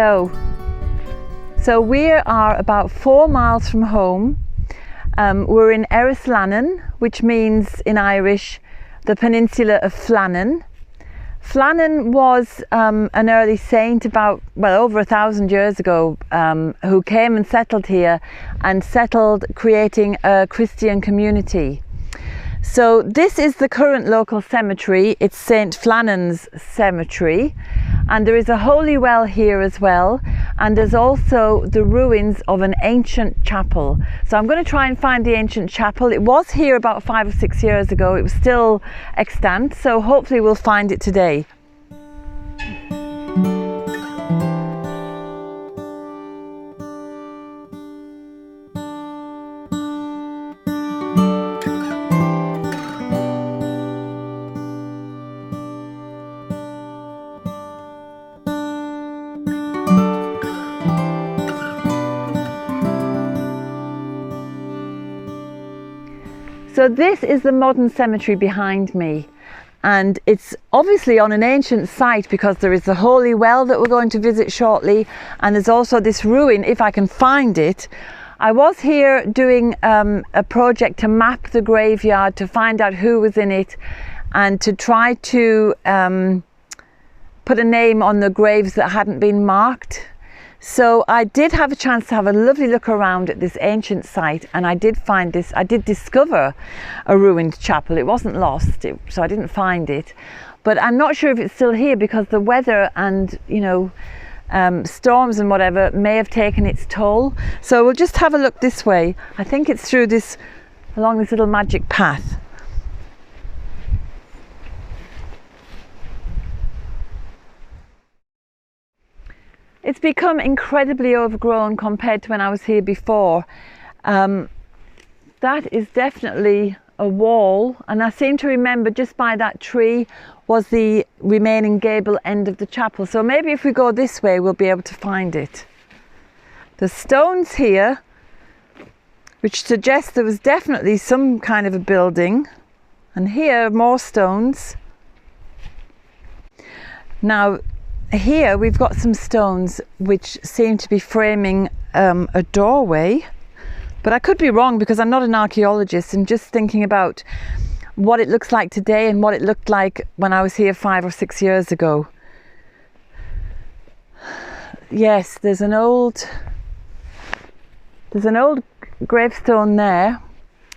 Hello. So we are about 4 miles from home. We're in Eryslanen, which means in Irish the peninsula of Flannan. Flannan was an early saint about, well, over 1,000 years ago, who came and settled here and settled creating a Christian community. So this is the current local cemetery. It's St. Flannan's cemetery, and there is a holy well here as well, and there's also the ruins of an ancient chapel. So I'm going to try and find the ancient chapel. It was here about 5 or 6 years ago. It was still extant, so hopefully we'll find it today. So this is the modern cemetery behind me, and it's obviously on an ancient site because there is the holy well that we're going to visit shortly, and there's also this ruin, if I can find it. I was here doing a project to map the graveyard, to find out who was in it, and to try to put a name on the graves that hadn't been marked. So I did have a chance to have a lovely look around at this ancient site, and I did find this, I did discover a ruined chapel. It wasn't lost, so I didn't find it. But I'm not sure if it's still here because the weather and, you know, storms and whatever may have taken its toll. So we'll just have a look this way. I think it's through this, along this little magic path. It's become incredibly overgrown compared to when I was here before. That is definitely a wall, and I seem to remember just by that tree was the remaining gable end of the chapel. So maybe if we go this way we'll be able to find it. There's stones here which suggests there was definitely some kind of a building, and here more stones. Now here we've got some stones which seem to be framing a doorway, but I could be wrong because I'm not an archaeologist. I'm just thinking about what it looks like today and what it looked like when I was here 5 or 6 years ago. Yes, there's an old gravestone there.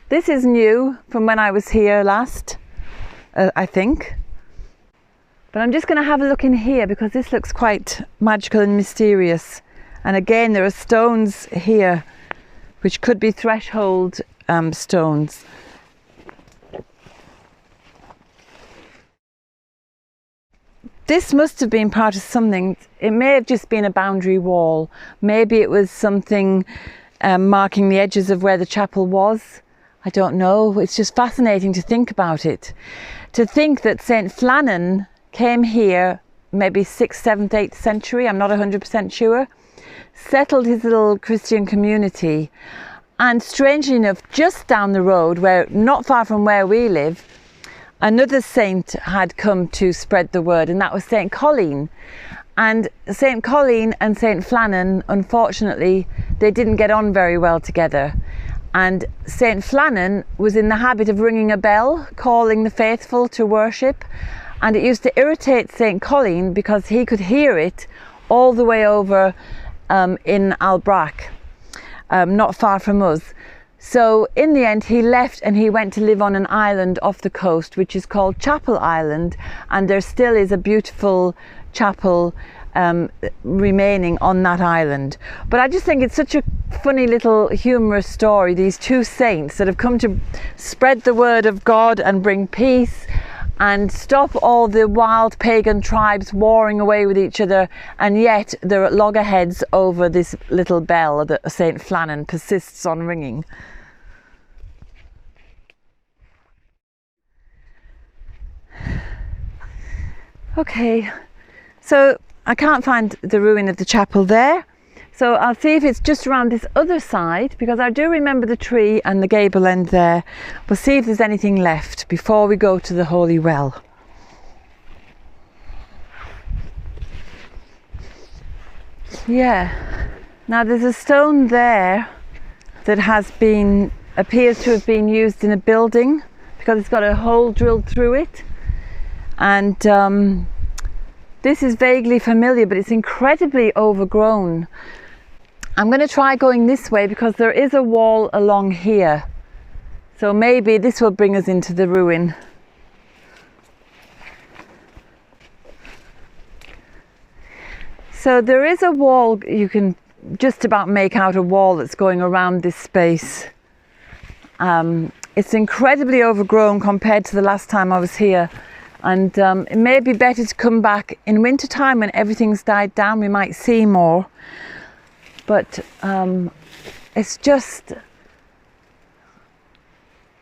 This is new from when I was here last, I think. But I'm just going to have a look in here because this looks quite magical and mysterious. And again, there are stones here which could be threshold stones. This must have been part of something. It may have just been a boundary wall. Maybe it was something marking the edges of where the chapel was. I don't know. It's just fascinating to think about it. To think that St. Flannan came here maybe 6th, 7th, 8th century, I'm not 100% sure, settled his little Christian community, and strangely enough, just down the road, where not far from where we live, another saint had come to spread the word, and that was St. Colleen. And St. Colleen and St. Flannan, unfortunately, they didn't get on very well together. And St. Flannan was in the habit of ringing a bell, calling the faithful to worship. And it used to irritate St. Colleen because he could hear it all the way over in Albrac, not far from us. So in the end he left and he went to live on an island off the coast which is called Chapel Island, and there still is a beautiful chapel remaining on that island. But I just think it's such a funny little humorous story, these two saints that have come to spread the word of God and bring peace and stop all the wild pagan tribes warring away with each other, and yet they're at loggerheads over this little bell that St. Flannan persists on ringing. Okay, so I can't find the ruin of the chapel there, so I'll see if it's just around this other side, because I do remember the tree and the gable end there. We'll see if there's anything left before we go to the holy well. Yeah. Now there's a stone there that appears to have been used in a building because it's got a hole drilled through it. And this is vaguely familiar, but it's incredibly overgrown. I'm going to try going this way because there is a wall along here. So maybe this will bring us into the ruin. So there is a wall, you can just about make out a wall that's going around this space. It's incredibly overgrown compared to the last time I was here. And it may be better to come back in winter time when everything's died down. We might see more. But it's just,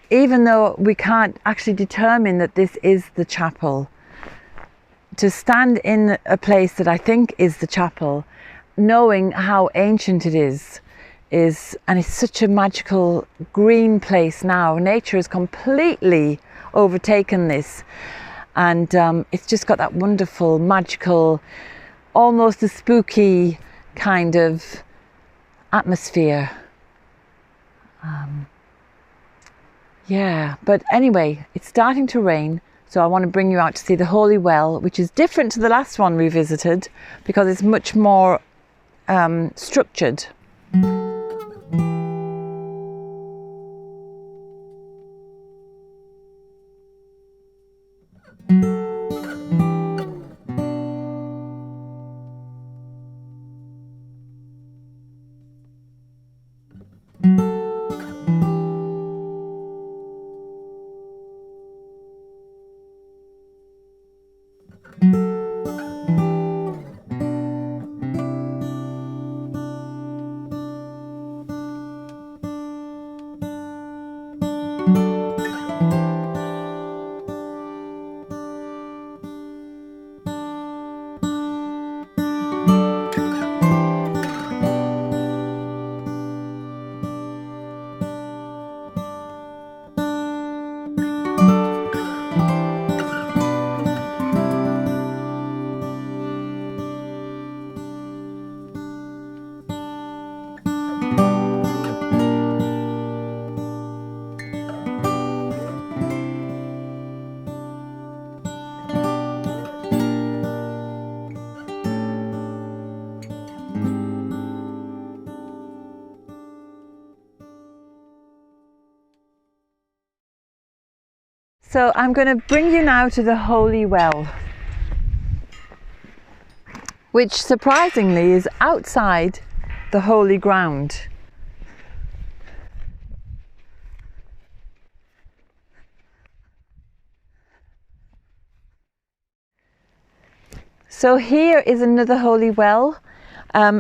even though we can't actually determine that this is the chapel, to stand in a place that I think is the chapel, knowing how ancient it is, and it's such a magical green place now. Nature has completely overtaken this, and it's just got that wonderful, magical, almost a spooky kind of atmosphere. Yeah, but anyway, it's starting to rain. So I want to bring you out to see the Holy Well, which is different to the last one we visited because it's much more structured. So I'm going to bring you now to the Holy Well, which surprisingly is outside the holy ground. So here is another holy well.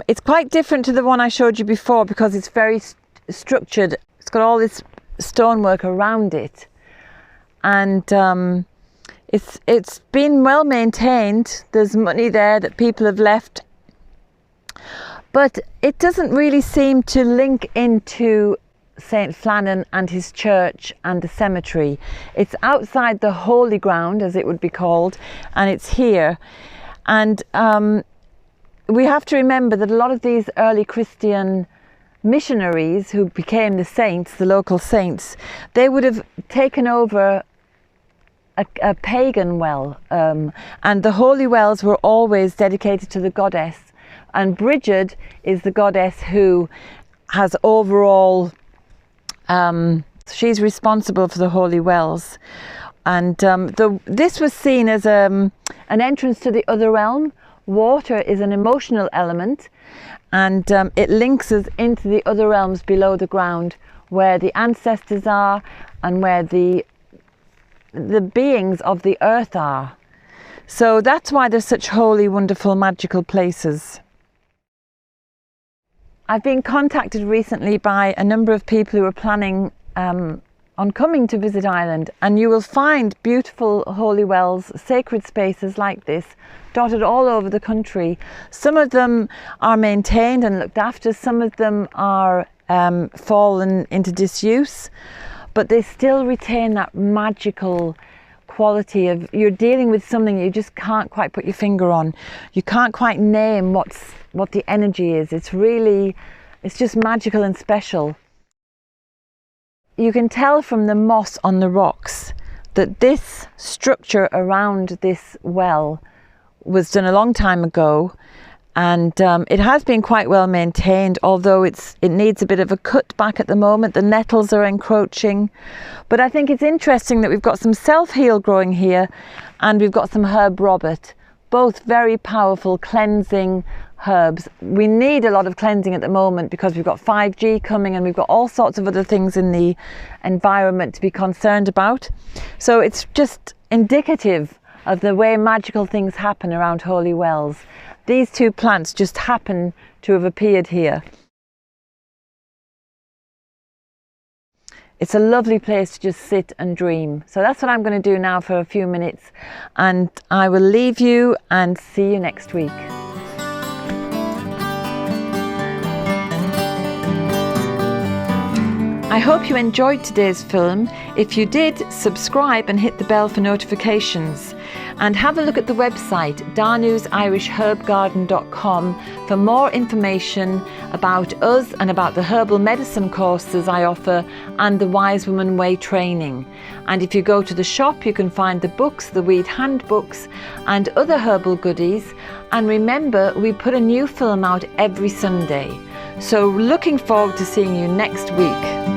It's quite different to the one I showed you before because it's very structured. It's got all this stonework around it. And it's been well maintained. There's money there that people have left, but it doesn't really seem to link into St. Flannan and his church and the cemetery. It's outside the holy ground, as it would be called, and it's here. And we have to remember that a lot of these early Christian missionaries who became the saints, the local saints, they would have taken over a pagan well, and the holy wells were always dedicated to the goddess, and Bridget is the goddess who has overall, she's responsible for the holy wells. And this was seen as an entrance to the other realm. Water is an emotional element, and it links us into the other realms below the ground, where the ancestors are and where the beings of the earth are. So that's why they're such holy, wonderful, magical places. I've been contacted recently by a number of people who are planning on coming to visit Ireland, and you will find beautiful holy wells, sacred spaces like this, dotted all over the country. Some of them are maintained and looked after, some of them are fallen into disuse, but they still retain that magical, quality of, you're dealing with something you just can't quite put your finger on. You can't quite name what the energy is. It's just magical and special. You can tell from the moss on the rocks that this structure around this well was done a long time ago, and it has been quite well maintained, although it needs a bit of a cut back at the moment. The nettles are encroaching, but I think it's interesting that we've got some self-heal growing here, and we've got some herb Robert, both very powerful cleansing herbs. We need a lot of cleansing at the moment because we've got 5G coming and we've got all sorts of other things in the environment to be concerned about. So it's just indicative of the way magical things happen around holy wells. These two plants just happen to have appeared here. It's a lovely place to just sit and dream. So that's what I'm going to do now for a few minutes, and I will leave you and see you next week. I hope you enjoyed today's film. If you did, subscribe and hit the bell for notifications. And have a look at the website danusirishherbgarden.com for more information about us and about the herbal medicine courses I offer and the Wise Woman Way training. And if you go to the shop, you can find the books, the weed handbooks and other herbal goodies. And remember, we put a new film out every Sunday. So looking forward to seeing you next week.